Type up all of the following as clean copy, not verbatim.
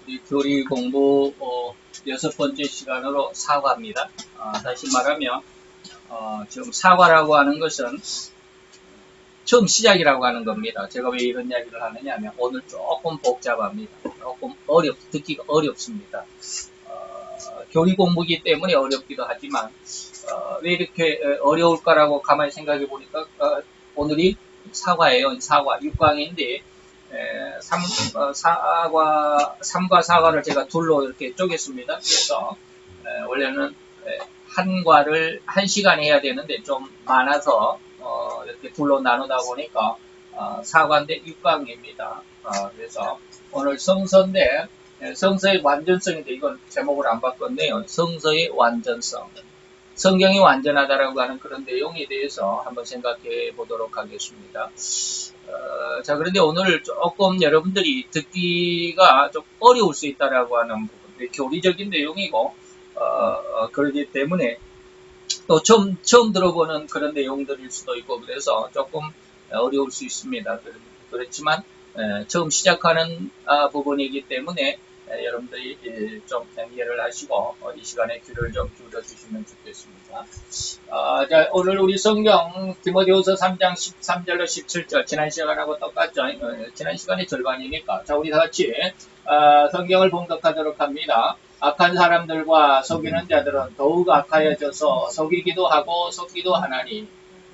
이 교리 공부 여섯 번째 시간으로 사과입니다. 다시 말하면 지금 사과라고 하는 것은 처음 시작이라고 하는 겁니다. 제가 왜 이런 이야기를 하느냐 하면 오늘 조금 복잡합니다. 조금 듣기가 어렵습니다. 교리 공부이기 때문에 어렵기도 하지만 왜 이렇게 어려울까라고 가만히 생각해 보니까 오늘이 사과예요. 사과 6강인데 3과 사과를 제가 둘로 이렇게 쪼갰습니다. 그래서 원래는 한 과를 1시간에 해야 되는데 좀 많아서 이렇게 둘로 나누다 보니까 사과인데 6강입니다. 그래서 오늘 성서인데 성서의 완전성인데 이건 제목을 안 바꿨네요. 성서의 완전성. 성경이 완전하다라고 하는 그런 내용에 대해서 한번 생각해 보도록 하겠습니다. 자, 그런데 오늘 조금 여러분들이 듣기가 좀 어려울 수 있다라고 하는 부분, 교리적인 내용이고, 그렇기 때문에 또 처음 들어보는 그런 내용들일 수도 있고, 그래서 조금 어려울 수 있습니다. 그렇지만, 처음 시작하는 부분이기 때문에, 여러분들이 좀 이해를 하시고 이 시간에 귀를 좀 기울여 주시면 좋겠습니다. 자, 오늘 우리 성경 디모데후서 3장 13절로 17절 지난 시간하고 똑같죠? 지난 시간의 절반이니까 자, 우리 다 같이 성경을 봉독하도록 합니다. 악한 사람들과 속이는 자들은 더욱 악하여져서 속이기도 하고 속기도 하나니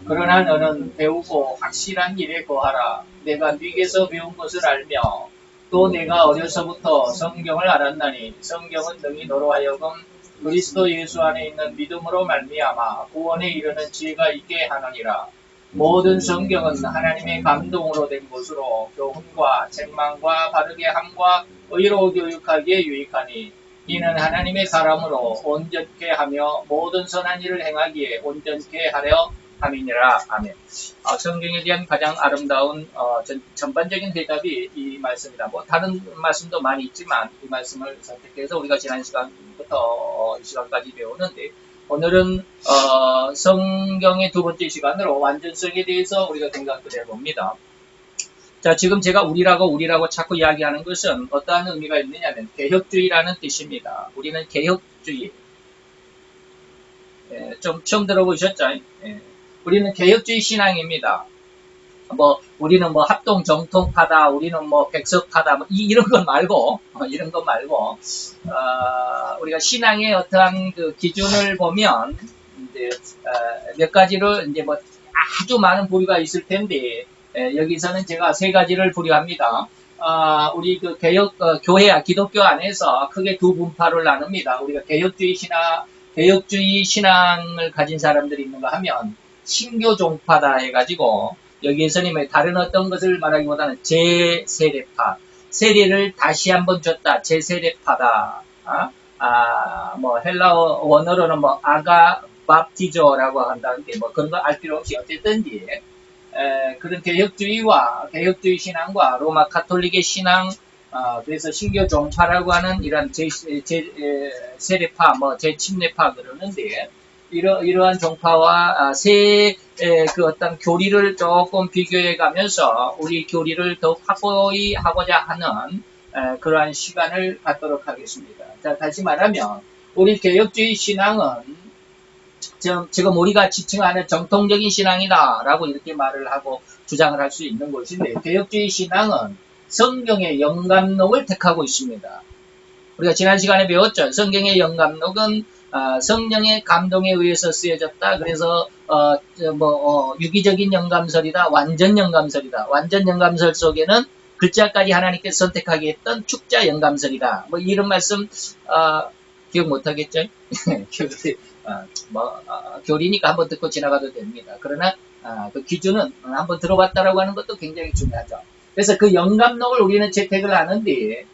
그러나 너는 배우고 확실한 일에 거하라. 내가 네게서 배운 것을 알며 또 내가 어려서부터 성경을 알았나니 성경은 능히 너로 하여금 그리스도 예수 안에 있는 믿음으로 말미암아 구원에 이르는 지혜가 있게 하느니라. 모든 성경은 하나님의 감동으로 된 것으로 교훈과 책망과 바르게 함과 의로 교육하기에 유익하니 이는 하나님의 사람으로 온전케 하며 모든 선한 일을 행하기에 온전케 하려 함이니라. 아멘. 성경에 대한 가장 아름다운 전반적인 대답이 이 말씀이다. 뭐 다른 말씀도 많이 있지만 이 말씀을 선택해서 우리가 지난 시간부터 이 시간까지 배우는데 오늘은 성경의 두 번째 시간으로 완전성에 대해서 우리가 생각을 해봅니다. 자, 지금 제가 우리라고 자꾸 이야기하는 것은 어떠한 의미가 있느냐면 개혁주의라는 뜻입니다. 우리는 개혁주의. 좀 처음 들어보셨죠? 우리는 개혁주의 신앙입니다. 우리는 합동 정통파다, 우리는 백석파다, 이런 것 말고, 우리가 신앙의 어떠한 그 기준을 보면, 이제, 몇 가지를, 아주 많은 부류가 있을 텐데, 여기서는 제가 세 가지를 부류합니다. 우리 그 교회, 기독교 안에서 크게 두 분파를 나눕니다. 우리가 개혁주의 신앙을 가진 사람들이 있는가 하면, 신교 종파다 해가지고 여기에서는 다른 어떤 것을 말하기보다는 제세례파, 세례를 다시 한번 줬다, 제세례파다. 헬라어 원어로는 아가 밥티저라고 한다는데 그런 거 알 필요 없이 어쨌든지 그런 개혁주의 신앙과 로마 가톨릭의 신앙, 그래서 신교 종파라고 하는 이런 세례파, 제침례파 그러는데. 이러한 종파와 그 어떤 교리를 조금 비교해 가면서 우리 교리를 더욱 확고히 하고자 하는 그러한 시간을 갖도록 하겠습니다. 자, 다시 말하면 우리 개혁주의 신앙은 지금 우리가 지칭하는 정통적인 신앙이다라고 이렇게 말을 하고 주장을 할 수 있는 것인데 개혁주의 신앙은 성경의 영감록을 택하고 있습니다. 우리가 지난 시간에 배웠죠. 성경의 영감록은 성령의 감동에 의해서 쓰여졌다. 그래서 유기적인 영감설이다. 완전 영감설이다. 완전 영감설 속에는 글자까지 하나님께서 선택하게 했던 축자 영감설이다. 이런 말씀 기억 못하겠죠? 교리니까 한번 듣고 지나가도 됩니다. 그러나 그 기준은 한번 들어봤다라고 하는 것도 굉장히 중요하죠. 그래서 그 영감록을 우리는 채택을 하는데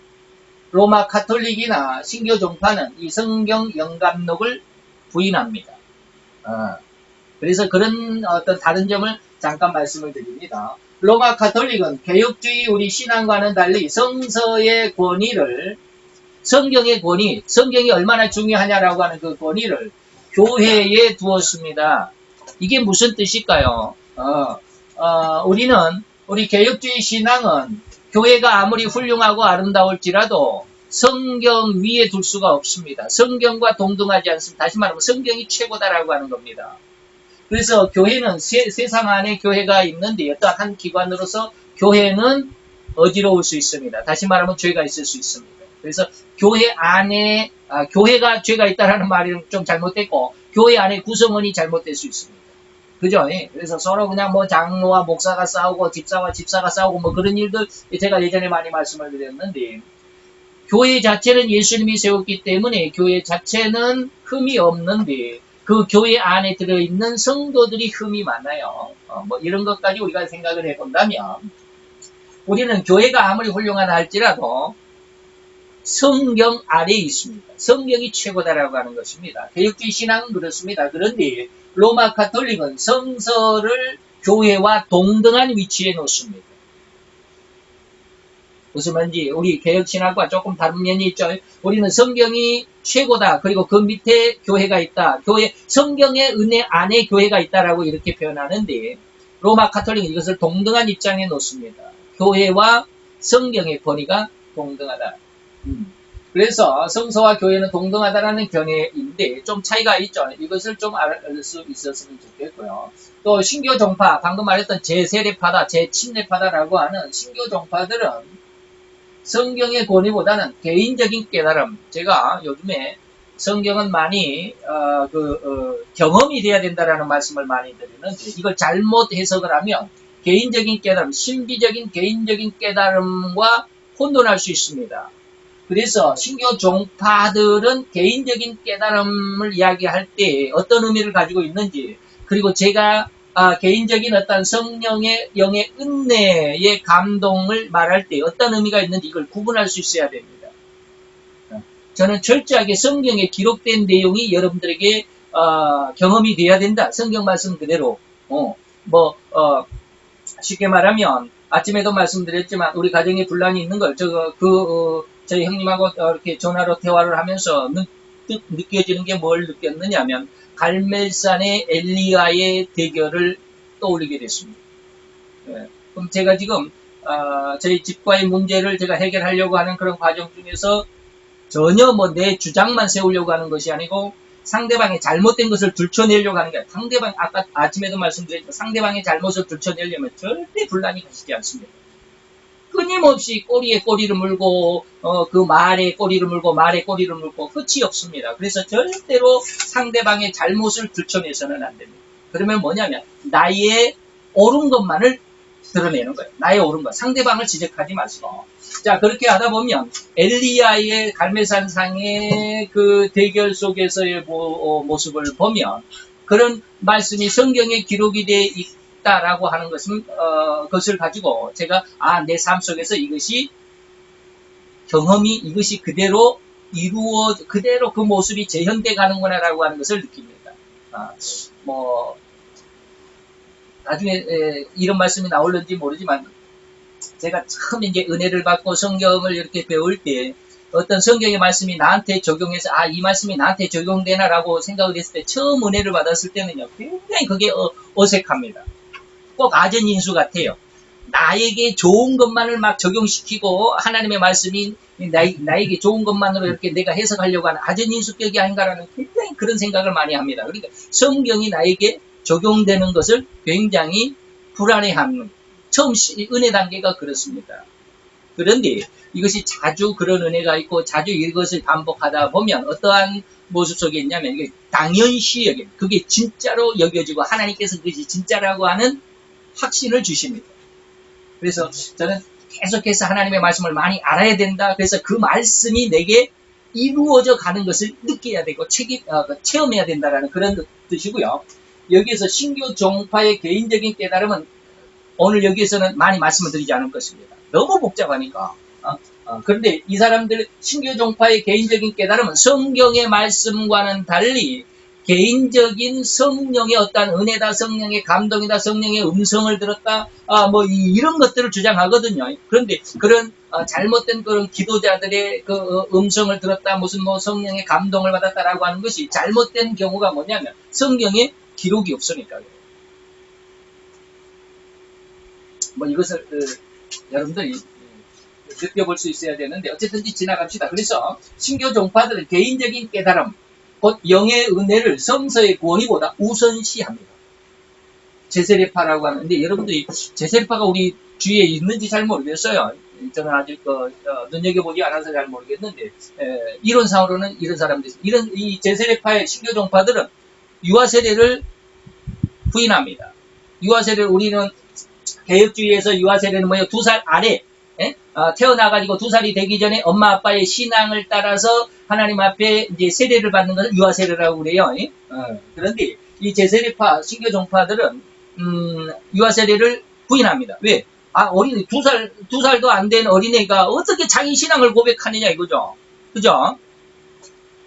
로마 가톨릭이나 신교 종파는 이 성경 영감록을 부인합니다. 그래서 그런 어떤 다른 점을 잠깐 말씀을 드립니다. 로마 가톨릭은 개혁주의 우리 신앙과는 달리 성경의 권위, 성경이 얼마나 중요하냐라고 하는 그 권위를 교회에 두었습니다. 이게 무슨 뜻일까요? 우리 개혁주의 신앙은 교회가 아무리 훌륭하고 아름다울지라도 성경 위에 둘 수가 없습니다. 성경과 동등하지 않습니다. 다시 말하면 성경이 최고다라고 하는 겁니다. 그래서 교회는 세상 안에 교회가 있는데 어떤 한 기관으로서 교회는 어지러울 수 있습니다. 다시 말하면 죄가 있을 수 있습니다. 그래서 교회 안에 교회가 죄가 있다라는 말이 좀 잘못됐고 교회 안에 구성원이 잘못될 수 있습니다. 그죠? 그래서 서로 그냥 뭐 장로와 목사가 싸우고 집사와 집사가 싸우고 뭐 그런 일들 제가 예전에 많이 말씀을 드렸는데 교회 자체는 예수님이 세웠기 때문에 교회 자체는 흠이 없는데 그 교회 안에 들어있는 성도들이 흠이 많아요. 뭐 이런 것까지 우리가 생각을 해본다면 우리는 교회가 아무리 훌륭하다 할지라도 성경 아래에 있습니다. 성경이 최고다라고 하는 것입니다. 개혁주의 신앙은 그렇습니다. 그런데 로마 가톨릭은 성서를 교회와 동등한 위치에 놓습니다. 무슨 말인지 우리 개혁신학과 조금 다른 면이 있죠. 우리는 성경이 최고다. 그리고 그 밑에 교회가 있다. 성경의 은혜 안에 교회가 있다라고 이렇게 표현하는데 로마 가톨릭은 이것을 동등한 입장에 놓습니다. 교회와 성경의 권위가 동등하다. 그래서 성서와 교회는 동등하다라는 견해인데 좀 차이가 있죠. 이것을 좀 알 수 있었으면 좋겠고요. 또 신교 종파, 방금 말했던 제세례파다, 제침례파다라고 하는 신교 종파들은 성경의 권위보다는 개인적인 깨달음. 제가 요즘에 성경은 많이 경험이 돼야 된다라는 말씀을 많이 드리는데 이걸 잘못 해석을 하면 개인적인 깨달음, 신비적인 개인적인 깨달음과 혼돈할 수 있습니다. 그래서 신교 종파들은 개인적인 깨달음을 이야기할 때 어떤 의미를 가지고 있는지 그리고 제가 개인적인 어떤 성령의 영의 은혜의 감동을 말할 때 어떤 의미가 있는지 이걸 구분할 수 있어야 됩니다. 저는 철저하게 성경에 기록된 내용이 여러분들에게 경험이 돼야 된다. 성경 말씀 그대로. 쉽게 말하면 아침에도 말씀드렸지만 우리 가정에 분란이 있는 걸 저희 형님하고 이렇게 전화로 대화를 하면서 느껴지는 게 뭘 느꼈느냐면 갈멜산의 엘리야의 대결을 떠올리게 됐습니다. 그럼 제가 지금 저희 집과의 문제를 제가 해결하려고 하는 그런 과정 중에서 전혀 내 주장만 세우려고 하는 것이 아니고 상대방의 잘못된 것을 들춰내려고 하는 게 아니라 상대방 아까 아침에도 말씀드렸지만 상대방의 잘못을 들춰내려면 절대 분란이 가시지 않습니다. 끊임없이 꼬리에 꼬리를 물고 그 말에 꼬리를 물고 말에 꼬리를 물고 끝이 없습니다. 그래서 절대로 상대방의 잘못을 들춰내서는 안 됩니다. 그러면 뭐냐면 나의 옳은 것만을 드러내는 거예요. 나의 옳은 것. 상대방을 지적하지 마시고. 자, 그렇게 하다 보면 엘리야의 갈멜산상의 그 대결 속에서의 모습을 보면 그런 말씀이 성경에 기록이 되어 있다라고 하는 것은 그것을 가지고 제가 내 삶 속에서 이것이 그대로 그대로 그 모습이 재현돼 가는구나라고 하는 것을 느낍니다. 나중에 이런 말씀이 나올는지 모르지만 제가 처음 이제 은혜를 받고 성경을 이렇게 배울 때 어떤 성경의 말씀이 나한테 적용해서 이 말씀이 나한테 적용되나라고 생각을 했을 때 처음 은혜를 받았을 때는요 굉장히 그게 어색합니다. 꼭 아전인수 같아요. 나에게 좋은 것만을 막 적용시키고 하나님의 말씀이 나에게 좋은 것만으로 이렇게 내가 해석하려고 하는 아전인수격이 아닌가라는 굉장히 그런 생각을 많이 합니다. 그러니까 성경이 나에게 적용되는 것을 굉장히 불안해하는 처음 은혜 단계가 그렇습니다. 그런데 이것이 자주 그런 은혜가 있고 자주 이것을 반복하다 보면 어떠한 모습 속에 있냐면 이게 당연시 여긴 그게 진짜로 여겨지고 하나님께서 그것이 진짜라고 하는 확신을 주십니다. 그래서 저는 계속해서 하나님의 말씀을 많이 알아야 된다. 그래서 그 말씀이 내게 이루어져 가는 것을 느껴야 되고 체험해야 된다라는 그런 뜻이고요. 여기에서 신교 종파의 개인적인 깨달음은 오늘 여기에서는 많이 말씀을 드리지 않을 것입니다. 너무 복잡하니까. 그런데 이 사람들 신교 종파의 개인적인 깨달음은 성경의 말씀과는 달리 개인적인 성령의 어떠한 은혜다, 성령의 감동이다, 성령의 음성을 들었다, 이런 것들을 주장하거든요. 그런데 그런 잘못된 그런 기도자들의 그 음성을 들었다, 무슨 성령의 감동을 받았다라고 하는 것이 잘못된 경우가 뭐냐면 성경에 기록이 없으니까요. 이것을 여러분들이 느껴볼 수 있어야 되는데 어쨌든지 지나갑시다. 그래서 신교 종파들은 개인적인 깨달음, 곧 영의 은혜를 성서의 권위보다 우선시합니다. 제세례파라고 하는데 여러분들이 제세례파가 우리 주위에 있는지 잘 모르겠어요. 저는 아직 눈여겨보지 않아서 잘 모르겠는데 이론상으로는 이런 사람들이 이 제세례파의 신교 종파들은 유아 세례를 부인합니다. 유아 세례를 우리는 개혁주의에서 유아 세례는 뭐예요? 2살 아래 태어나가지고 2살이 되기 전에 엄마 아빠의 신앙을 따라서 하나님 앞에 이제 세례를 받는 것을 유아 세례라고 그래요. 그런데 이 제세례파 신교 종파들은 유아 세례를 부인합니다. 왜? 어린이 2살도 안 된 어린애가 어떻게 자기 신앙을 고백하느냐 이거죠. 그죠?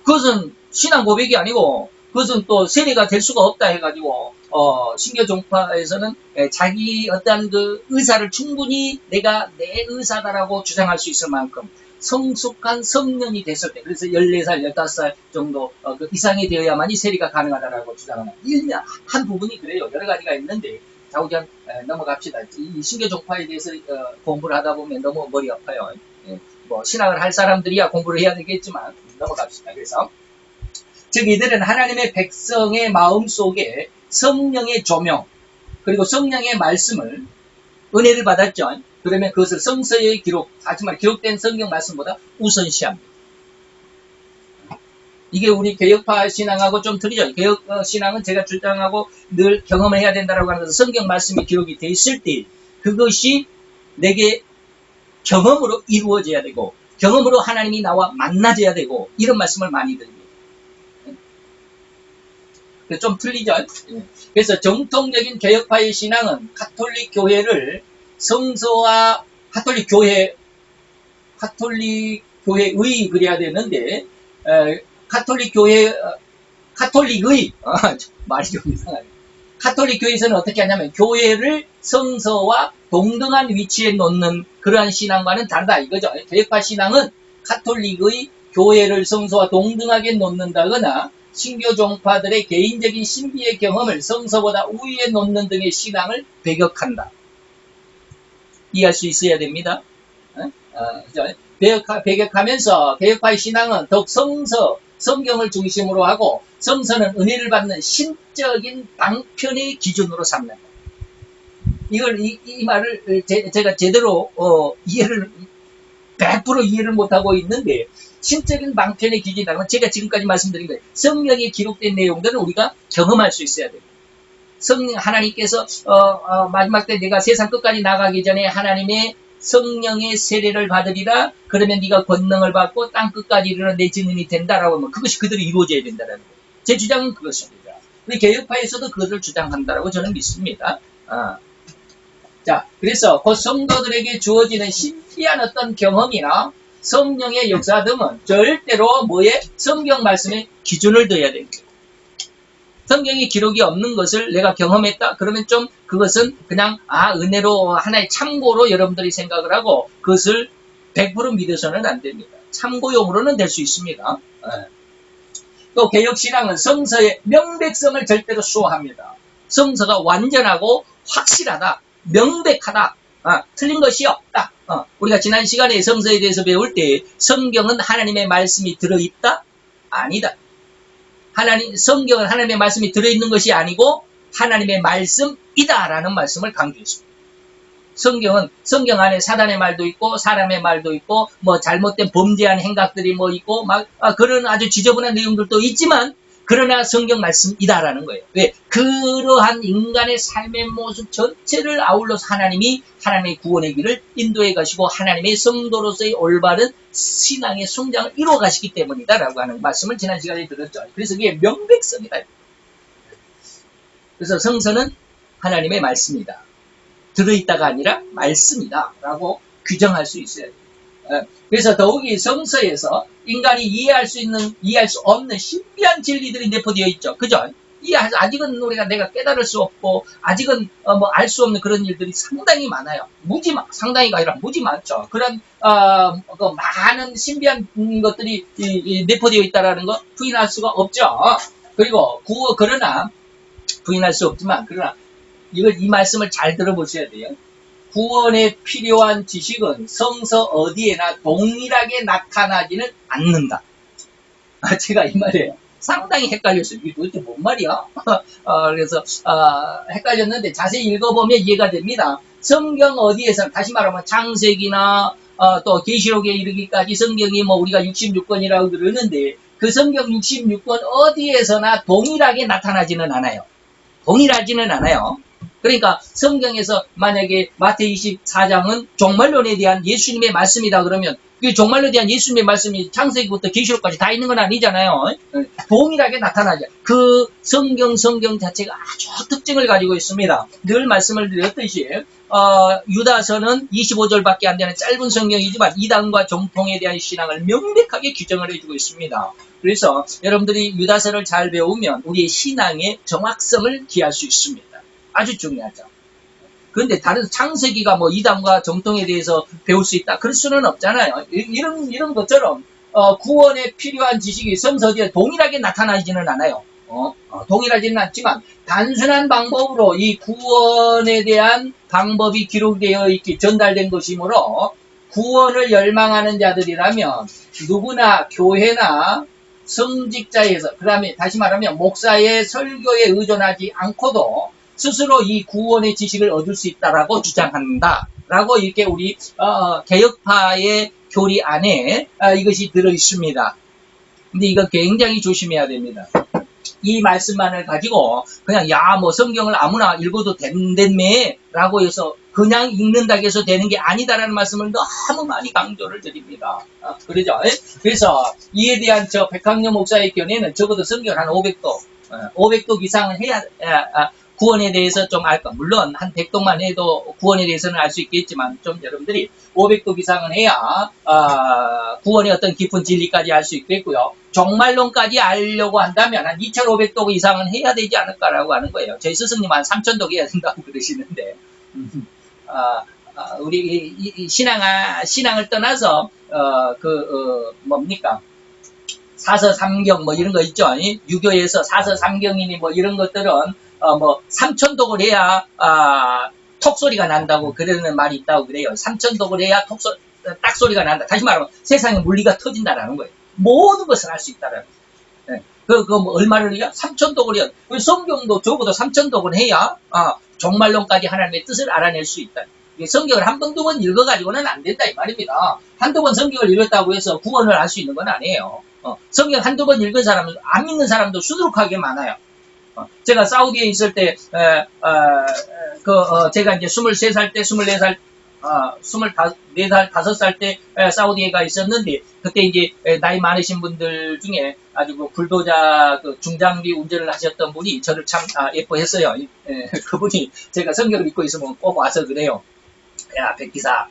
그것은 신앙 고백이 아니고 그것은 또 세례가 될 수가 없다 해가지고 신교 종파에서는 자기 어떠한 그 의사를 충분히 내가 내 의사다라고 주장할 수 있을 만큼 성숙한 성년이 됐을 때, 그래서 14살, 15살 정도 그 이상이 되어야만이 세례가 가능하다라고 주장하는 한 부분이 그래요. 여러 가지가 있는데 자, 우선 넘어갑시다. 이 신교 종파에 대해서 공부를 하다 보면 너무 머리 아파요. 뭐 신학을 할 사람들이야 공부를 해야 되겠지만 넘어갑시다. 그래서 즉 이들은 하나님의 백성의 마음 속에 성령의 조명 그리고 성령의 말씀을 은혜를 받았죠. 그러면 그것을 성서에 하지만 기록된 성경 말씀보다 우선시합니다. 이게 우리 개혁파 신앙하고 좀 틀리죠. 개혁 신앙은 제가 주장하고 늘 경험을 해야 된다고 하는 것은 성경 말씀이 기록이 돼 있을 때 그것이 내게 경험으로 이루어져야 되고 경험으로 하나님이 나와 만나져야 되고 이런 말씀을 많이 드립니다. 좀 틀리죠. 그래서 정통적인 개혁파의 신앙은 가톨릭 교회를 성서와 가톨릭 교회의 그래야 되는데 가톨릭의 말이 좀 이상하네. 가톨릭 교회에서는 어떻게 하냐면 교회를 성서와 동등한 위치에 놓는 그러한 신앙과는 다르다 이거죠. 개혁파 신앙은 가톨릭의 교회를 성서와 동등하게 놓는다거나 신교 종파들의 개인적인 신비의 경험을 성서보다 우위에 놓는 등의 신앙을 배격한다. 이해할 수 있어야 됩니다. 배격하면서 개혁파의 신앙은 더욱 성경을 중심으로 하고 성서는 은혜를 받는 신적인 방편의 기준으로 삼는다. 이 말을 제가 제대로 100% 이해를 못하고 있는데 신적인 방편의 기준이라는 건 제가 지금까지 말씀드린 거예요. 성경에 기록된 내용들은 우리가 경험할 수 있어야 돼요. 하나님께서 마지막 때 내가 세상 끝까지 나가기 전에 하나님의 성령의 세례를 받으리라. 그러면 네가 권능을 받고 땅 끝까지 이르러 내 증인이 된다라고 하면 그것이 그대로 이루어져야 된다는 거예요. 제 주장은 그것입니다. 우리 개혁파에서도 그것을 주장한다라고 저는 믿습니다. 자, 그래서 그 성도들에게 주어지는 신비한 어떤 경험이나 성령의 역사 등은 절대로 성경 말씀에 기준을 둬야 됩니다. 성경에 기록이 없는 것을 내가 경험했다? 그러면 좀 그것은 그냥 은혜로 하나의 참고로 여러분들이 생각을 하고 그것을 100% 믿어서는 안 됩니다. 참고용으로는 될 수 있습니다. 또 개혁신앙은 성서의 명백성을 절대로 수호합니다. 성서가 완전하고 확실하다, 명백하다, 틀린 것이 없다. 우리가 지난 시간에 성서에 대해서 배울 때 성경은 하나님의 말씀이 들어있다? 아니다. 성경은 하나님의 말씀이 들어있는 것이 아니고 하나님의 말씀이다라는 말씀을 강조했습니다. 성경 안에 사단의 말도 있고 사람의 말도 있고 잘못된 범죄한 행각들이 있고 그런 아주 지저분한 내용들도 있지만 그러나 성경 말씀이다라는 거예요. 왜? 그러한 인간의 삶의 모습 전체를 아울러서 하나님이 하나님의 구원의 길을 인도해 가시고 하나님의 성도로서의 올바른 신앙의 성장을 이루어 가시기 때문이다라고 하는 말씀을 지난 시간에 들었죠. 그래서 이게 명백성이다. 그래서 성서는 하나님의 말씀이다. 들어있다가 아니라 말씀이다 라고 규정할 수 있어야 돼요. 그래서 더욱이 성서에서 인간이 이해할 수 없는 신비한 진리들이 내포되어 있죠. 그죠? 아직은 내가 깨달을 수 없고, 아직은 알 수 없는 그런 일들이 상당히 많아요. 상당히가 아니라 무지 많죠. 그런, 많은 신비한 것들이 내포되어 있다라는 거 부인할 수가 없죠. 그리고, 그러나, 부인할 수 없지만, 그러나, 이 말씀을 잘 들어보셔야 돼요. 구원에 필요한 지식은 성서 어디에나 동일하게 나타나지는 않는다. 제가 이 말이에요. 상당히 헷갈렸어요. 이게 도대체 뭔 말이야? 그래서 헷갈렸는데 자세히 읽어보면 이해가 됩니다. 성경 어디에서 다시 말하면 창세기나 또 계시록에 이르기까지 성경이 뭐 우리가 66권이라고 그러는데 그 성경 66권 어디에서나 동일하게 나타나지는 않아요. 동일하지는 않아요. 그러니까 성경에서 만약에 마태 24장은 종말론에 대한 예수님의 말씀이다 그러면 그 종말론에 대한 예수님의 말씀이 창세기부터 계시록까지 다 있는 건 아니잖아요. 동일하게 나타나죠. 그 성경 자체가 아주 특징을 가지고 있습니다. 늘 말씀을 드렸듯이 유다서는 25절밖에 안 되는 짧은 성경이지만 이단과 정통에 대한 신앙을 명백하게 규정을 해주고 있습니다. 그래서 여러분들이 유다서를 잘 배우면 우리의 신앙의 정확성을 기할 수 있습니다. 아주 중요하죠. 그런데 다른 창세기가 뭐 이단과 정통에 대해서 배울 수 있다. 그럴 수는 없잖아요. 이런 것처럼 구원에 필요한 지식이 성서지에 동일하게 나타나지는 않아요. 동일하지는 않지만 단순한 방법으로 이 구원에 대한 방법이 기록되어 있기 전달된 것이므로 구원을 열망하는 자들이라면 누구나 교회나 성직자에서 그 다음에 다시 말하면 목사의 설교에 의존하지 않고도 스스로 이 구원의 지식을 얻을 수 있다라고 주장한다. 라고 이렇게 우리 개혁파의 교리 안에 이것이 들어 있습니다. 근데 이거 굉장히 조심해야 됩니다. 이 말씀만을 가지고 그냥 뭐 성경을 아무나 읽어도 된다며 라고 해서 그냥 읽는다고 해서 되는 게 아니다라는 말씀을 너무 많이 강조를 드립니다. 그러죠? 그래서 이에 대한 저 백학년 목사의 견해는 적어도 성경 한 500독 이상은 해야 구원에 대해서 좀 알까. 물론 한 100독만 해도 구원에 대해서는 알 수 있겠지만 좀 여러분들이 500독 이상은 해야 구원의 어떤 깊은 진리까지 알 수 있겠고요. 종말론까지 알려고 한다면 한 2500독 이상은 해야 되지 않을까라고 하는 거예요. 저희 스승님 한 3000독 해야 된다고 그러시는데 우리 이 신앙을 떠나서 뭡니까? 사서삼경 뭐 이런 거 있죠. 유교에서 사서삼경이니 뭐 이런 것들은 3000독을 해야 톡소리가 난다고 그러는 말이 있다고 그래요. 3000독을 해야 딱소리가 난다. 다시 말하면 세상에 물리가 터진다라는 거예요. 모든 것을 할 수 있다라는 거예요. 뭐 얼마를 해야? 3000독을 해야. 성경도 적어도 3000독을 해야 종말론까지 하나님의 뜻을 알아낼 수 있다. 성경을 한 번, 두 번 읽어가지고는 안 된다 이 말입니다. 한두 번 성경을 읽었다고 해서 구원을 할 수 있는 건 아니에요. 성경 한두 번 읽은 사람은 안 믿는 사람도 수두룩하게 많아요. 제가 사우디에 있을 때, 제가 이제 23살 때, 24살, 24살, 5살 때 사우디에 가 있었는데, 그때 이제 나이 많으신 분들 중에 아주 불도자 중장비 운전을 하셨던 분이 저를 참 예뻐했어요. 그분이 제가 성경을 읽고 있으면 꼭 와서 그래요. 야, 백기사,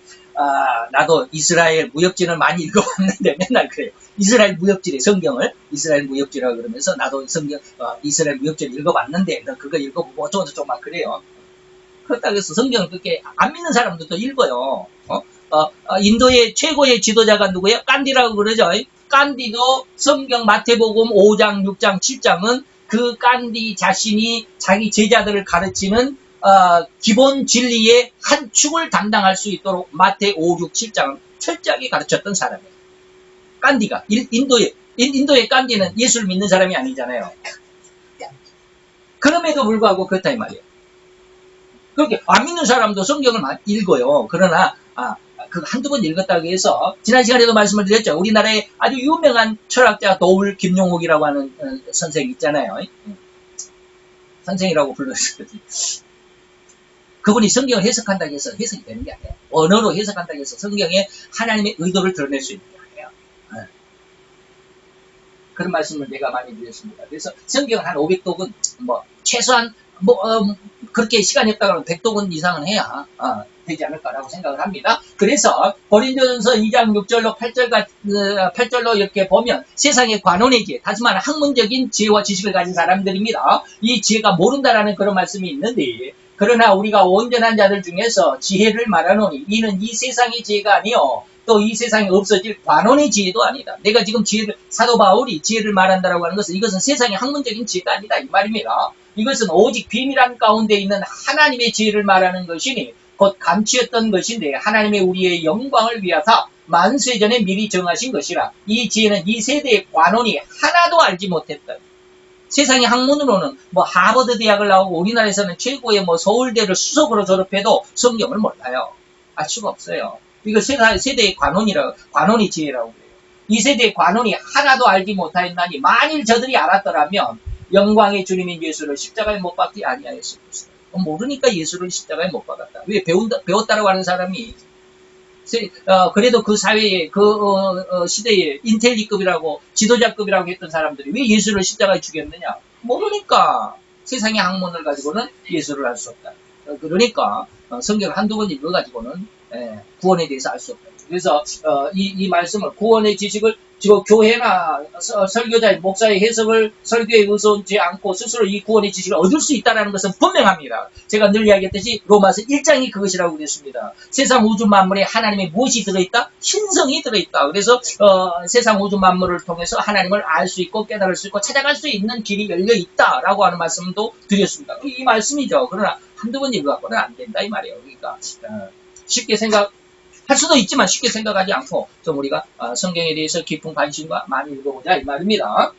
나도 이스라엘 무협지를 많이 읽어봤는데 맨날 그래요. 이스라엘 무협지래, 성경을. 이스라엘 무협지라고 그러면서 나도 이스라엘 무협지를 읽어봤는데 너 그거 읽어보고 어쩌고저쩌고 막 그래요. 그렇다고 해서 성경을 그렇게 안 믿는 사람들도 읽어요. 인도의 최고의 지도자가 누구예요? 깐디라고 그러죠. 깐디도 성경 마태복음 5장, 6장, 7장은 그 깐디 자신이 자기 제자들을 가르치는 기본 진리의 한 축을 담당할 수 있도록 마태 5, 6, 7장을 철저하게 가르쳤던 사람이에요. 깐디가 인도의 깐디는 예수를 믿는 사람이 아니잖아요. 그럼에도 불구하고 그렇다 이 말이에요. 그렇게 안 믿는 사람도 성경을 많이 읽어요. 그러나 그 한두 번 읽었다고 해서 지난 시간에도 말씀을 드렸죠. 우리나라에 아주 유명한 철학자 도울 김용옥이라고 하는 선생 있잖아요. 선생이라고 불렀어요. 그분이 성경을 해석한다고 해서 해석이 되는 게 아니에요. 언어로 해석한다고 해서 성경에 하나님의 의도를 드러낼 수 있는 게 아니에요. 그런 말씀을 내가 많이 드렸습니다. 그래서 성경을 한 500독은 최소한 그렇게 시간이 없다 그러면 100독은 이상은 해야 되지 않을까라고 생각을 합니다. 그래서 고린도전서 2장 6절로 8절로 이렇게 보면 세상의 관원의 지혜, 다시 말하면 학문적인 지혜와 지식을 가진 사람들입니다. 이 지혜가 모른다라는 그런 말씀이 있는데, 그러나 우리가 온전한 자들 중에서 지혜를 말하노니 이는 이 세상의 지혜가 아니요 또 이 세상에 없어질 관원의 지혜도 아니다. 내가 지금 사도 바울이 지혜를 말한다라고 하는 것은 이것은 세상의 학문적인 지혜가 아니다 이 말입니다. 이것은 오직 비밀한 가운데 있는 하나님의 지혜를 말하는 것이니 곧 감추었던 것인데 하나님의 우리의 영광을 위하사 만세 전에 미리 정하신 것이라. 이 지혜는 이 세대의 관원이 하나도 알지 못했던, 세상의 학문으로는 뭐 하버드 대학을 나오고 우리나라에서는 최고의 뭐 서울대를 수석으로 졸업해도 성경을 몰라요. 알 수가 없어요. 이거 세대의 관원이 지혜라고 그래요. 이 세대의 관원이 하나도 알지 못하였나니 만일 저들이 알았더라면 영광의 주님인 예수를 십자가에 못 박지 아니하였을 것이다. 모르니까 예수를 십자가에 못 박았다. 왜? 배웠다라고 하는 사람이 그래도 그 사회에 시대에 인텔리급이라고 지도자급이라고 했던 사람들이 왜 예수를 십자가에 죽였느냐? 모르니까. 세상의 학문을 가지고는 예수를 알 수 없다. 그러니까 성경을 한두 번 읽어가지고는 구원에 대해서 알 수 없다. 그래서 이 말씀을, 구원의 지식을 지금 교회나 설교자의 목사의 해석을 설교에 의존하지 않고 스스로 이 구원의 지식을 얻을 수 있다는 것은 분명합니다. 제가 늘 이야기했듯이 로마서 1장이 그것이라고 그랬습니다. 세상 우주 만물에 하나님의 무엇이 들어있다? 신성이 들어있다. 그래서 세상 우주 만물을 통해서 하나님을 알 수 있고 깨달을 수 있고 찾아갈 수 있는 길이 열려있다라고 하는 말씀도 드렸습니다. 이 말씀이죠. 그러나 한두 번 읽어갖고는 안 된다 이 말이에요. 그러니까 쉽게 할 수도 있지만 쉽게 생각하지 않고 좀 우리가 성경에 대해서 깊은 관심과 많이 읽어보자 이 말입니다.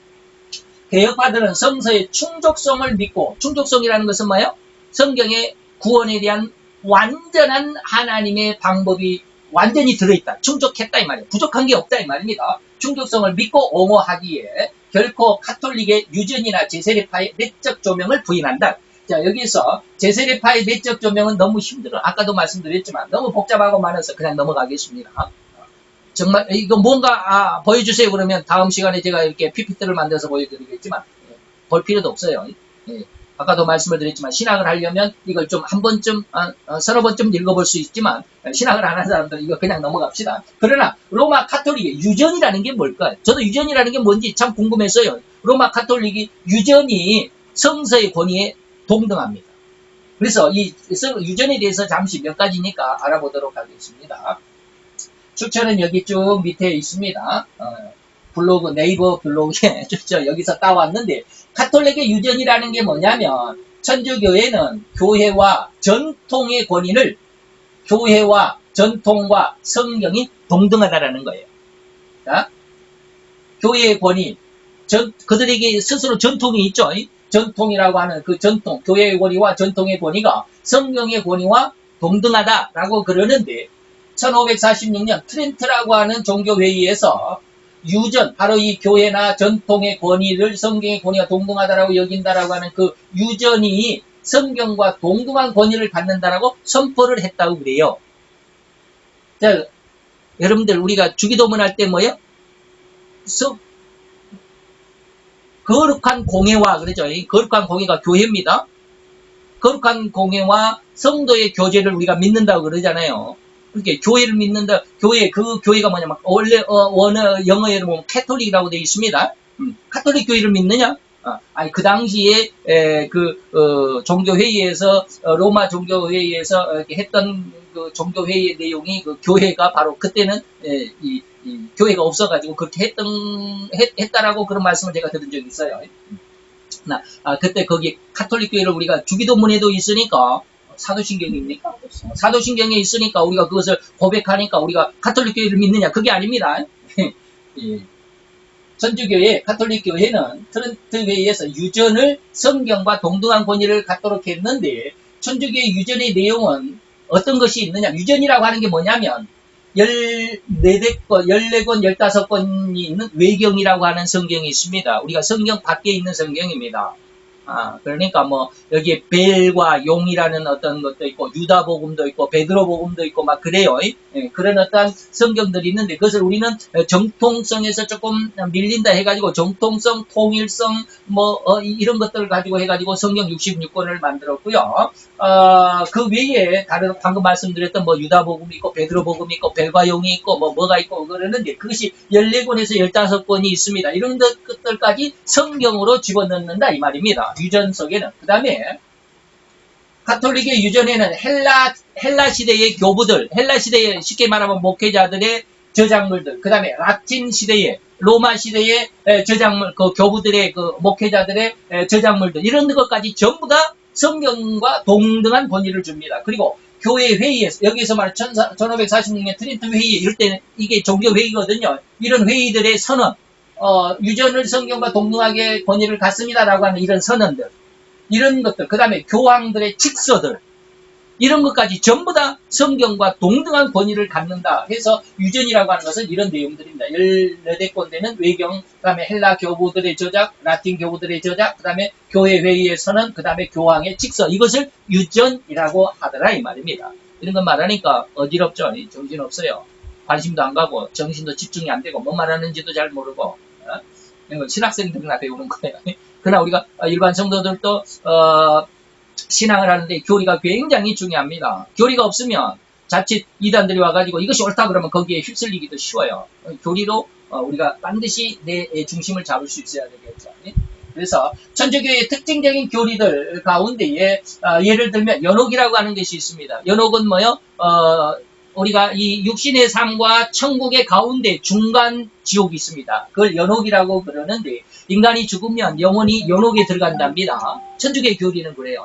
개혁파들은 성서의 충족성을 믿고, 충족성이라는 것은 뭐예요? 성경의 구원에 대한 완전한 하나님의 방법이 완전히 들어있다. 충족했다 이 말이에요. 부족한 게 없다 이 말입니다. 충족성을 믿고 옹호하기에 결코 가톨릭의 유전이나 제세례파의 내적 조명을 부인한다. 자, 여기서 제세례파의 내적 조명은 너무 힘들어. 아까도 말씀드렸지만 너무 복잡하고 많아서 그냥 넘어가겠습니다. 정말 이거 뭔가 보여주세요 그러면 다음 시간에 제가 이렇게 PPT를 만들어서 보여드리겠지만 볼 필요도 없어요. 아까도 말씀을 드렸지만 신학을 하려면 이걸 좀 한 번쯤 서너 번쯤 읽어볼 수 있지만 신학을 안 하는 사람들은 이거 그냥 넘어갑시다. 그러나 로마 가톨릭의 유전이라는 게 뭘까요? 저도 유전이라는 게 뭔지 참 궁금했어요. 로마 가톨릭이 유전이 성서의 권위에 동등합니다. 그래서 이 유전에 대해서 잠시 몇 가지니까 알아보도록 하겠습니다. 추천은 여기 쭉 밑에 있습니다. 네이버 블로그에 여기서 따왔는데, 가톨릭의 유전이라는 게 뭐냐면 천주교회는 교회와 전통의 권위를, 교회와 전통과 성경이 동등하다라는 거예요. 자, 교회의 권위, 그들에게 스스로 전통이 있죠. 전통이라고 하는 그 전통, 교회의 권위와 전통의 권위가 성경의 권위와 동등하다라고 그러는데, 1546년 트렌트라고 하는 종교회의에서 유전, 바로 이 교회나 전통의 권위를 성경의 권위가 동등하다라고 여긴다라고 하는 그 유전이 성경과 동등한 권위를 갖는다라고 선포를 했다고 그래요. 자, 여러분들 우리가 주기도문 할 때 뭐예요? 거룩한 공회와 그러죠. 거룩한 공회가 교회입니다. 거룩한 공회와 성도의 교제를 우리가 믿는다고 그러잖아요. 그렇게 교회를 믿는다. 그 교회가 뭐냐면 원래 영어에는 보면 캐톨릭이라고 되어 있습니다. 카톨릭 교회를 믿느냐? 아니 그 당시에 종교회의에서 로마 종교회의에서 이렇게 했던 그 종교회의의 내용이 그 교회가 바로 그때는 이 교회가 없어가지고 그렇게 했다라고 그런 말씀을 제가 들은 적이 있어요. 그때 거기 카톨릭 교회를 우리가 주기도문에도 있으니까 사도신경입니까? 사도신경에 있으니까 우리가 그것을 고백하니까 우리가 카톨릭 교회를 믿느냐? 그게 아닙니다. 천주교회, 카톨릭 교회는 트렌트 회의에서 유전을 성경과 동등한 권위를 갖도록 했는데, 천주교의 유전의 내용은 어떤 것이 있느냐? 유전이라고 하는 게 뭐냐면 14권, 15권이 있는 외경이라고 하는 성경이 있습니다. 우리가 성경 밖에 있는 성경입니다. 그러니까 여기에 벨과 용이라는 어떤 것도 있고, 유다복음도 있고, 베드로복음도 있고, 막 그래요. 그런 어떤 성경들이 있는데, 그것을 우리는 정통성에서 조금 밀린다 해가지고, 정통성, 통일성, 이런 것들을 가지고 해가지고 성경 66권을 만들었고요. 그 외에, 방금 말씀드렸던 유다복음이 있고, 베드로복음이 있고, 벨과 용이 있고, 뭐가 있고, 그러는데, 그것이 14권에서 15권이 있습니다. 이런 것들까지 성경으로 집어넣는다, 이 말입니다. 유전 속에는. 그 다음에 가톨릭의 유전에는 헬라 시대의 교부들, 헬라 시대에 쉽게 말하면 목회자들의 저작물들, 그 다음에 라틴 시대의, 로마 시대의 저작물, 그 교부들의 그 목회자들의 저작물들, 이런 것까지 전부 다 성경과 동등한 권위를 줍니다. 그리고 교회 회의에서, 여기서 말한 1546년 트린트 회의, 이럴 때는 이게 종교 회의거든요. 이런 회의들의 선언, 유전을 성경과 동등하게 권위를 갖습니다라고 하는 이런 선언들, 이런 것들, 그 다음에 교황들의 직서들, 이런 것까지 전부 다 성경과 동등한 권위를 갖는다 해서 유전이라고 하는 것은 이런 내용들입니다. 14권 되는 외경, 그 다음에 헬라 교부들의 저작, 라틴 교부들의 저작, 그 다음에 교회 회의의 선언, 그 다음에 교황의 직서, 이것을 유전이라고 하더라 이 말입니다. 이런 건 말하니까 어지럽죠. 정신없어요. 관심도 안 가고 정신도 집중이 안 되고 뭐 말하는지도 잘 모르고, 이런 건 신학생들이나 배우는 거예요. 그러나 우리가 일반 성도들도 신앙을 하는데 교리가 굉장히 중요합니다. 교리가 없으면 자칫 이단들이 와가지고 이것이 옳다 그러면 거기에 휩쓸리기도 쉬워요. 교리로 우리가 반드시 내 중심을 잡을 수 있어야 되겠죠. 그래서 천주교의 특징적인 교리들 가운데에 예를 들면 연옥이라고 하는 것이 있습니다. 연옥은 뭐요? 우리가 이 육신의 삶과 천국의 가운데 중간 지옥이 있습니다. 그걸 연옥이라고 그러는데 인간이 죽으면 영혼이 연옥에 들어간답니다. 천주교의 교리는 그래요.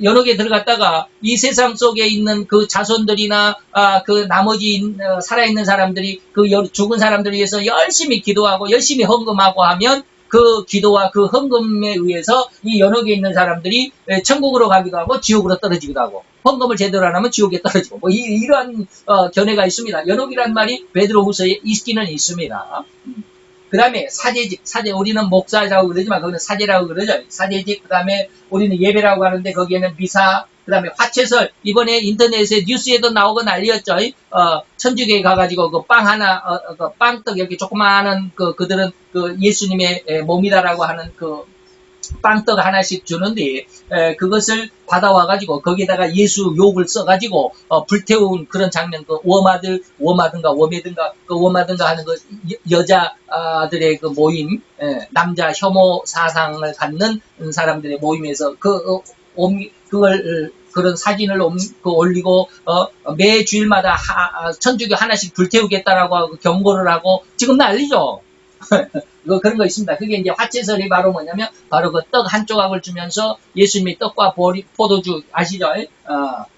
연옥에 들어갔다가 이 세상 속에 있는 그 자손들이나 그 나머지 살아있는 사람들이 그 죽은 사람들을 위해서 열심히 기도하고 열심히 헌금하고 하면 그 기도와 그 헌금에 의해서 이 연옥에 있는 사람들이 천국으로 가기도 하고 지옥으로 떨어지기도 하고 헌금을 제대로 안 하면 지옥에 떨어지고 뭐 이러한 견해가 있습니다. 연옥이란 말이 베드로후서에 있기는 있습니다. 그 다음에 사제직, 우리는 목사라고 그러지만 거기는 사제라고 그러죠. 사제직, 그 다음에 우리는 예배라고 하는데 거기에는 미사, 그 다음에 화채설, 이번에 인터넷에 뉴스에도 나오고 난리였죠. 천주교에 가가지고 그 빵 하나, 그 빵떡 이렇게 조그마한 그들은 그 예수님의 몸이다라고 하는 그 빵떡 하나씩 주는데 그것을 받아와가지고 거기에다가 예수 욕을 써가지고 불태운 그런 장면, 그 워마든가 하는 그 여자들의 그 모임, 남자 혐오 사상을 갖는 사람들의 모임에서 그걸 그런 사진을 올리고 매 주일마다 천주교 하나씩 불태우겠다라고 하고 경고를 하고 지금 난리죠. 그런 거 있습니다. 그게 이제 화채설이 바로 뭐냐면 바로 그 떡 한 조각을 주면서 예수님의 떡과 포도주 아시죠?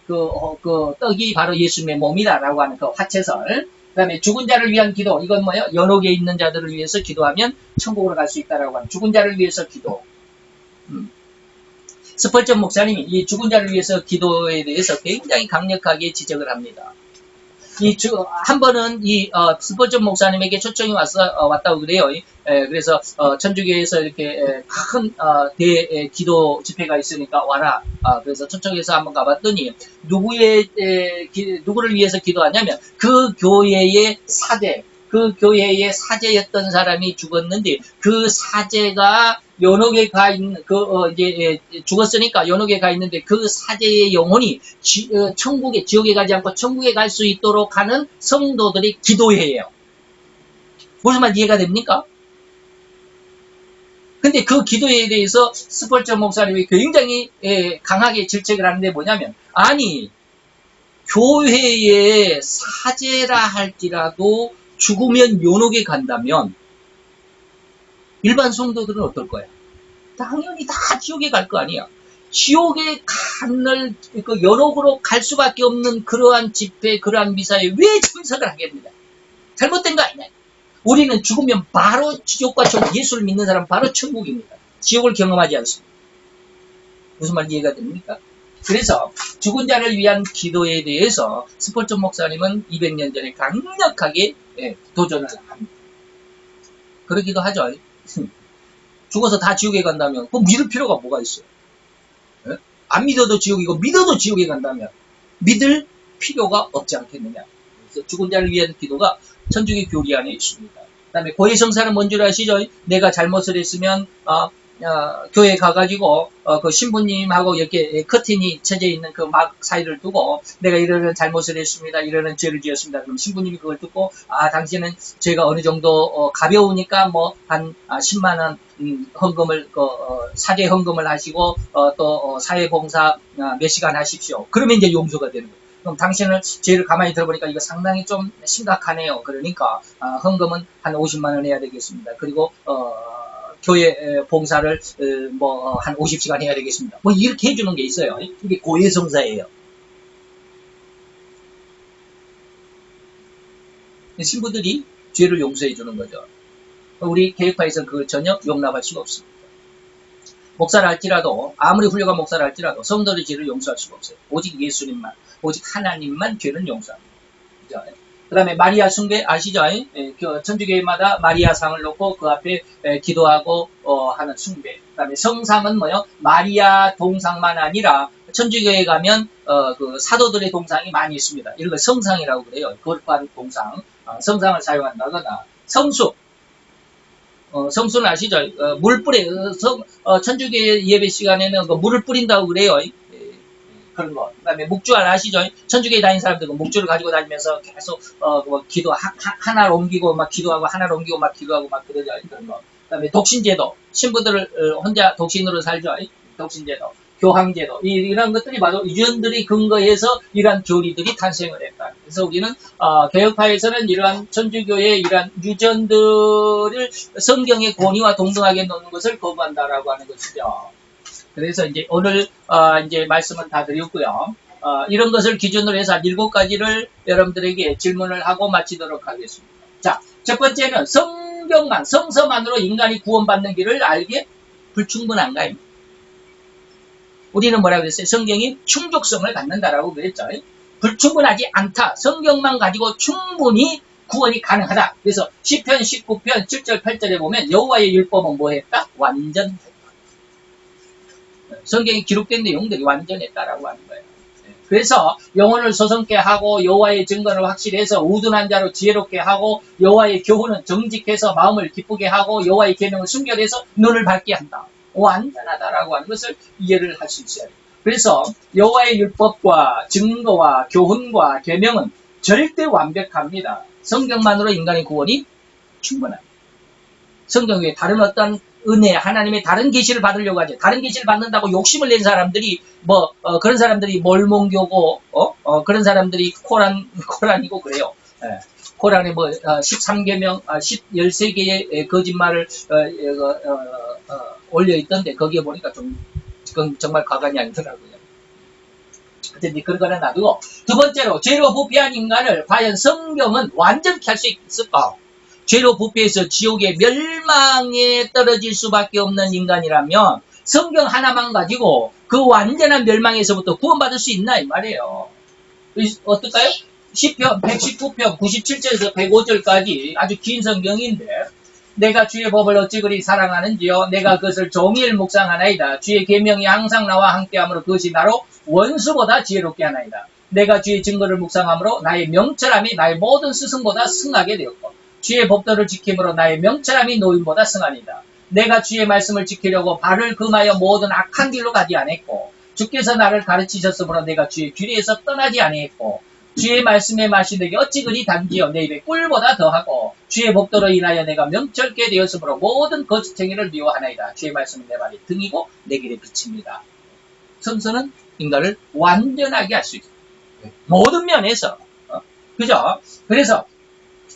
그 떡이 바로 예수님의 몸이다라고 하는 그 화채설. 그 다음에 죽은 자를 위한 기도. 이건 뭐예요? 연옥에 있는 자들을 위해서 기도하면 천국으로 갈 수 있다라고 하는 죽은 자를 위해서 기도. 스펄전 목사님이 이 죽은 자를 위해서 기도에 대해서 굉장히 강력하게 지적을 합니다. 한 번은 스펄전 목사님에게 초청이 왔다고 그래요. 그래서 천주교에서 이렇게 큰 기도 집회가 있으니까 와라. 그래서 초청해서 한번 가봤더니 누구를 위해서 기도하냐면 그 교회의 사제였던 사람이 죽었는데 그 사제가 연옥에 가 있는 죽었으니까 연옥에 가 있는데 그 사제의 영혼이 지옥에 가지 않고 천국에 갈 수 있도록 하는 성도들이 기도회예요. 무슨 말 이해가 됩니까? 근데 그 기도에 대해서 스펄전 목사님이 굉장히 강하게 질책을 하는데 뭐냐면 아니 교회의 사제라 할지라도 죽으면 연옥에 간다면 일반 성도들은 어떨 거야? 당연히 다 지옥에 갈 거 아니야. 지옥에 그 연옥으로 갈 수밖에 없는 그러한 집회, 그러한 미사에 왜 참석을 하겠습니까? 잘못된 거 아니냐? 우리는 죽으면 바로 지옥과 천국, 예수를 믿는 사람은 바로 천국입니다. 지옥을 경험하지 않습니다. 무슨 말 이해가 됩니까? 그래서 죽은 자를 위한 기도에 대해서 스펄전 목사님은 200년 전에 강력하게 도전을 합니다. 그러기도 하죠. 죽어서 다 지옥에 간다면 그거 믿을 필요가 뭐가 있어요? 안 믿어도 지옥이고 믿어도 지옥에 간다면 믿을 필요가 없지 않겠느냐. 그래서 죽은 자를 위한 기도가 천주교 교리 안에 있습니다. 그 다음에 고해성사는 뭔 줄 아시죠? 내가 잘못을 했으면 교회에 가가지고 그 신부님하고 이렇게 커튼이 쳐져 있는 그 막 사이를 두고 내가 이러는 잘못을 했습니다. 이러는 죄를 지었습니다. 그럼 신부님이 그걸 듣고 당신은 죄가 어느 정도 가벼우니까 뭐 한 10만 원 헌금을 사제 헌금을 하시고 또 사회봉사 몇 시간 하십시오. 그러면 이제 용서가 되는 거예요. 그럼 당신은 죄를 가만히 들어보니까 이거 상당히 좀 심각하네요. 그러니까 헌금은 한 50만 원 해야 되겠습니다. 그리고 교회 봉사를 한 50시간 해야 되겠습니다. 뭐 이렇게 해주는 게 있어요. 이게 고해성사예요. 신부들이 죄를 용서해 주는 거죠. 우리 개혁파에서는 그걸 전혀 용납할 수가 없습니다. 목사를 할지라도, 아무리 훌륭한 목사를 할지라도 성도의 죄를 용서할 수가 없어요. 오직 예수님만, 오직 하나님만 죄를 용서합니다. 그 다음에 마리아 숭배 아시죠? 천주교회마다 마리아 상을 놓고 그 앞에 기도하고 하는 숭배. 그 다음에 성상은 뭐요? 마리아 동상만 아니라 천주교에 가면 그 사도들의 동상이 많이 있습니다. 이런 걸 성상이라고 그래요. 거룩한 동상, 성상을 사용한다거나 성수. 성수는 아시죠? 물 뿌려, 천주교 예배 시간에는 물을 뿌린다고 그래요. 그런 거. 그 다음에 묵주알 아시죠? 천주교에 다니는 사람들은 묵주를 가지고 다니면서 계속, 기도, 하나를 옮기고 막 기도하고, 하나를 옮기고 막 기도하고 막 그러죠. 그런 거. 그 다음에 독신제도. 신부들을 혼자 독신으로 살죠. 독신제도. 교황제도. 이런 것들이 바로 유전들이 근거해서 이러한 교리들이 탄생을 했다. 그래서 우리는, 개혁파에서는 이러한 천주교의 이러한 유전들을 성경의 권위와 동등하게 놓는 것을 거부한다라고 하는 것이죠. 그래서 이제 오늘, 이제 말씀은 다 드렸고요. 이런 것을 기준으로 해서 한 7가지를 여러분들에게 질문을 하고 마치도록 하겠습니다. 자, 첫 번째는 성경만, 성서만으로 인간이 구원받는 길을 알기에 불충분한가입니다. 우리는 뭐라고 그랬어요? 성경이 충족성을 갖는다라고 그랬죠. 불충분하지 않다. 성경만 가지고 충분히 구원이 가능하다. 그래서 시편 19편 7절 8절에 보면 여호와의 율법은 뭐 했다? 완전했다. 성경에 기록된 내용들이 완전했다라고 하는 거예요. 그래서 영혼을 소성케 하고 여호와의 증거를 확실해서 우둔한 자로 지혜롭게 하고 여호와의 교훈은 정직해서 마음을 기쁘게 하고 여호와의 계명을 순결해서 눈을 밝게 한다. 완전하다라고 하는 것을 이해를 할 수 있어요. 그래서 여호와의 율법과 증거와 교훈과 계명은 절대 완벽합니다. 성경만으로 인간의 구원이 충분합니다. 성경 외에 다른 어떤 은혜, 하나님의 다른 계시를 받으려고 하죠. 다른 계시를 받는다고 욕심을 낸 사람들이 그런 사람들이 몰몬교고 그런 사람들이 코란이고 그래요. 코란에 13계명, 13개의 거짓말을 올려있던데 거기에 보니까 그건 정말 과간이 아니더라고요. 근데 그런 거는 놔두고 두 번째로 죄로 부패한 인간을 과연 성경은 완전히 할 수 있을까? 죄로 부패해서 지옥의 멸망에 떨어질 수밖에 없는 인간이라면 성경 하나만 가지고 그 완전한 멸망에서부터 구원받을 수 있나 이 말이에요. 어떨까요? 시편 119편 97절에서 105절까지 아주 긴 성경인데 내가 주의 법을 어찌 그리 사랑하는지요. 내가 그것을 종일 묵상하나이다. 주의 계명이 항상 나와 함께하므로 그것이 나로 원수보다 지혜롭게 하나이다. 내가 주의 증거를 묵상함으로 나의 명철함이 나의 모든 스승보다 승하게 되었고 주의 법도를 지킴으로 나의 명철함이 노인보다 승하니다. 내가 주의 말씀을 지키려고 발을 금하여 모든 악한 길로 가지 않았고 주께서 나를 가르치셨으므로 내가 주의 규례에서 떠나지 아니했고 주의 말씀의 맛이 내게 어찌 그리 단지요. 내 입에 꿀보다 더하고 주의 법도로 인하여 내가 명철게 되었으므로 모든 거짓 행위를 미워하나이다. 주의 말씀은 내 발의 등이고 내 길의 빛입니다. 성서는 인간을 완전하게 할 수 있어요. 모든 면에서. 그죠? 그래서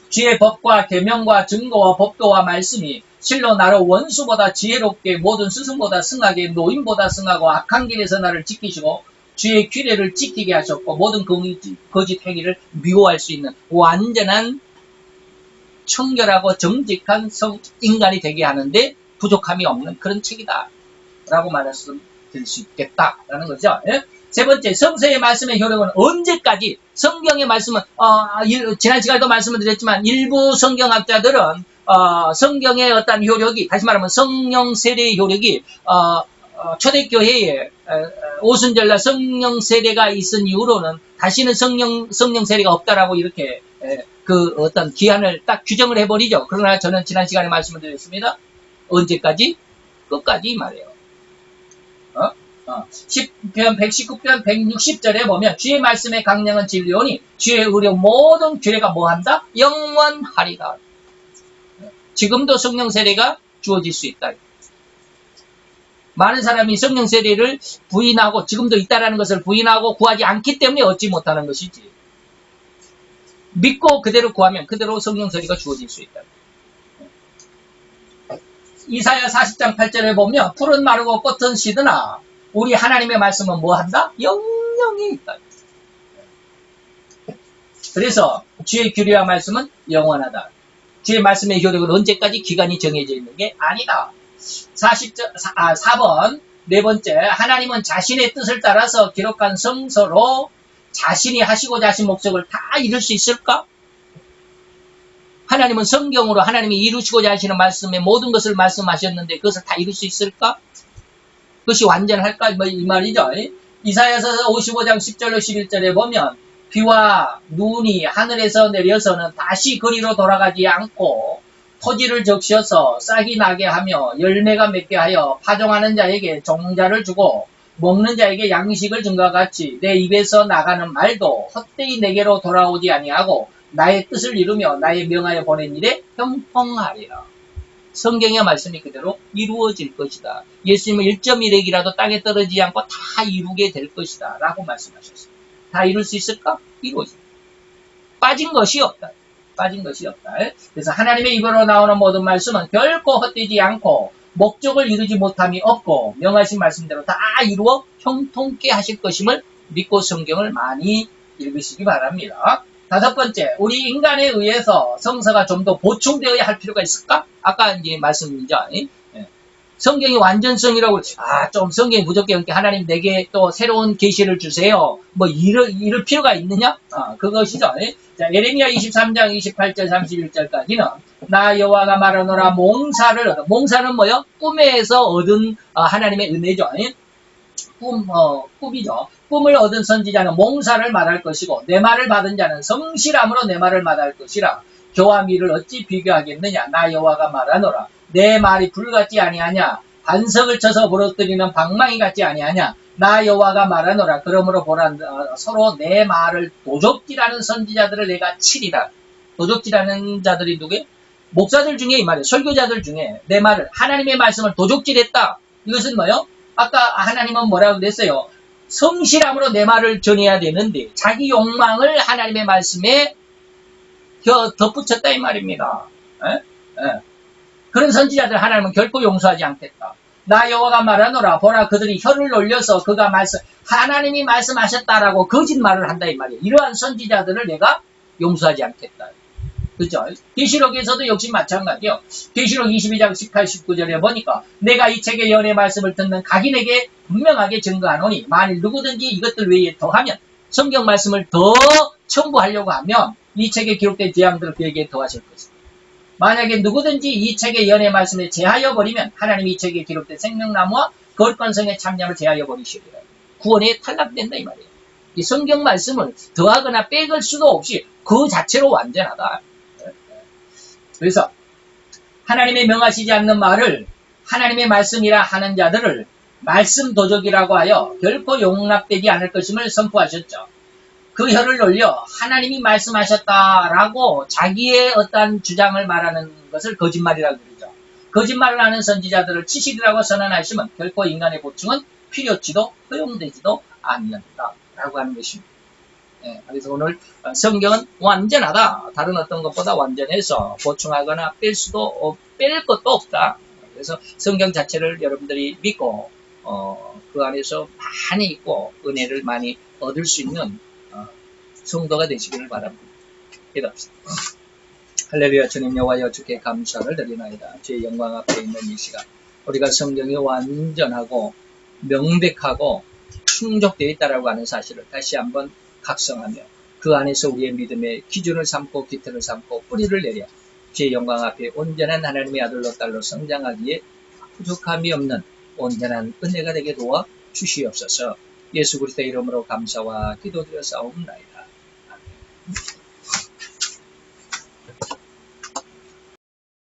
주의 법과 계명과 증거와 법도와 말씀이 실로 나로 원수보다 지혜롭게 모든 스승보다 승하게 노인보다 승하고 악한 길에서 나를 지키시고 주의 규례를 지키게 하셨고 모든 거짓 행위를 미워할 수 있는 완전한 청결하고 정직한 인간이 되게 하는데 부족함이 없는 그런 책이다 라고 말씀드릴 수 있겠다라는 거죠. 예? 세 번째, 성서의 말씀의 효력은 언제까지? 성경의 말씀은 지난 시간에도 말씀을 드렸지만 일부 성경학자들은 성경의 어떤 효력이, 다시 말하면 성령 세례의 효력이 초대교회에 오순절날 성령 세례가 있은 이후로는 다시는 성령 세례가 없다라고 이렇게 그 어떤 기한을 딱 규정을 해버리죠. 그러나 저는 지난 시간에 말씀을 드렸습니다. 언제까지? 끝까지 말이에요. 시편 119편 160절에 보면 주의 말씀의 강령은 진리오니 주의 의료 모든 규례가 뭐한다? 영원하리다. 지금도 성령 세례가 주어질 수 있다. 많은 사람이 성령 세례를 부인하고 지금도 있다라는 것을 부인하고 구하지 않기 때문에 얻지 못하는 것이지. 믿고 그대로 구하면 그대로 성령 세례가 주어질 수 있다. 이사야 40장 8절에 보면 풀은 마르고 꽃은 시드나 우리 하나님의 말씀은 뭐한다? 영영이 있다. 그래서 주의 규례와 말씀은 영원하다. 주의 말씀의 효력은 언제까지 기간이 정해져 있는 게 아니다. 4번 네 번째, 하나님은 자신의 뜻을 따라서 기록한 성서로 자신이 하시고자 하신 목적을 다 이룰 수 있을까? 하나님은 성경으로 하나님이 이루시고자 하시는 말씀에 모든 것을 말씀하셨는데 그것을 다 이룰 수 있을까? 그것이 완전할까? 이 말이죠. 이사야서 55장 10절로 11절에 보면 비와 눈이 하늘에서 내려서는 다시 거리로 돌아가지 않고 토지를 적셔서 싹이 나게 하며 열매가 맺게 하여 파종하는 자에게 종자를 주고 먹는 자에게 양식을 준과 같이 내 입에서 나가는 말도 헛되이 내게로 돌아오지 아니하고 나의 뜻을 이루며 나의 명하여 보낸 일에 형통하리라. 성경의 말씀이 그대로 이루어질 것이다. 예수님은 1.1핵이라도 땅에 떨어지지 않고 다 이루게 될 것이다 라고 말씀하셨습니다. 다 이룰 수 있을까? 이루어집니다. 빠진 것이 없다. 빠진 것이 없다. 그래서 하나님의 입으로 나오는 모든 말씀은 결코 헛되지 않고 목적을 이루지 못함이 없고 명하신 말씀대로 다 이루어 형통케 하실 것임을 믿고 성경을 많이 읽으시기 바랍니다. 5번째, 우리 인간에 의해서 성서가 좀 더 보충되어야 할 필요가 있을까? 아까 이제 말씀이죠. 성경이 완전성이라고, 좀 성경이 부족해. 그러니까 하나님 내게 또 새로운 계시를 주세요. 이럴 필요가 있느냐? 그것이죠. 자, 예레미야 23장 28절 31절까지는 나 여호와가 말하노라 몽사는 뭐요? 꿈에서 얻은 하나님의 은혜죠. 꿈이죠. 꿈을 얻은 선지자는 몽사를 말할 것이고 내 말을 받은 자는 성실함으로 내 말을 말할 것이라. 겨와 밀을 어찌 비교하겠느냐? 나 여호와가 말하노라. 내 말이 불 같지 아니하냐? 반석을 쳐서 부러뜨리는 방망이 같지 아니하냐? 나 여호와가 말하노라. 그러므로 보라, 서로 내 말을 도적질하는 선지자들을 내가 치리라. 도적질하는 자들이 누구예요? 목사들 중에 이 말이에요. 설교자들 중에 내 말을, 하나님의 말씀을 도적질했다. 이것은 뭐요? 아까 하나님은 뭐라고 그랬어요? 성실함으로 내 말을 전해야 되는데 자기 욕망을 하나님의 말씀에 덧붙였다 이 말입니다. 그런 선지자들 하나님은 결코 용서하지 않겠다. 나 여호와가 말하노라. 보라, 그들이 혀를 놀려서 하나님이 말씀하셨다라고 거짓말을 한다 이 말이에요. 이러한 선지자들을 내가 용서하지 않겠다. 그죠? 계시록에서도 역시 마찬가지요. 계시록 22장 18, 19절에 보니까 내가 이 책의 연의 말씀을 듣는 각인에게 분명하게 증거하노니 만일 누구든지 이것들 외에 더하면 성경 말씀을 더 첨부하려고 하면 이 책에 기록된 재앙들을 그에게 더하실 것이다. 만약에 누구든지 이 책의 연의 말씀에 제하여 버리면 하나님이 이 책에 기록된 생명나무와 거룩관성의 참념을 제하여 버리시리라. 구원에 탈락된다 이 말이에요. 이 성경 말씀을 더하거나 빼갈 수도 없이 그 자체로 완전하다. 그래서 하나님의 명하시지 않는 말을 하나님의 말씀이라 하는 자들을 말씀 도적이라고 하여 결코 용납되지 않을 것임을 선포하셨죠. 그 혀를 놀려 하나님이 말씀하셨다라고 자기의 어떠한 주장을 말하는 것을 거짓말이라고 그러죠. 거짓말을 하는 선지자들을 치시리라고 선언하시면 결코 인간의 보충은 필요치도 허용되지도 않는다라고 하는 것입니다. 그래서 오늘 성경은 완전하다. 다른 어떤 것보다 완전해서 보충하거나 뺄 것도 없다. 그래서 성경 자체를 여러분들이 믿고 그 안에서 많이 있고 은혜를 많이 얻을 수 있는 성도가 되시기를 바랍니다. 기도합시다. 할렐루야. 주님 여호와여, 주께 감사를 드리나이다. 주의 영광 앞에 있는 이 시간 우리가 성경이 완전하고 명백하고 충족되어 있다라고 하는 사실을 다시 한번 각성하며 그 안에서 우리의 믿음의 기준을 삼고 기틀을 삼고 뿌리를 내려 주의 영광 앞에 온전한 하나님의 아들로 딸로 성장하기에 부족함이 없는 온전한 은혜가 되게 도와 주시옵소서. 예수 그리스도의 이름으로 감사와 기도드려 싸움나이다.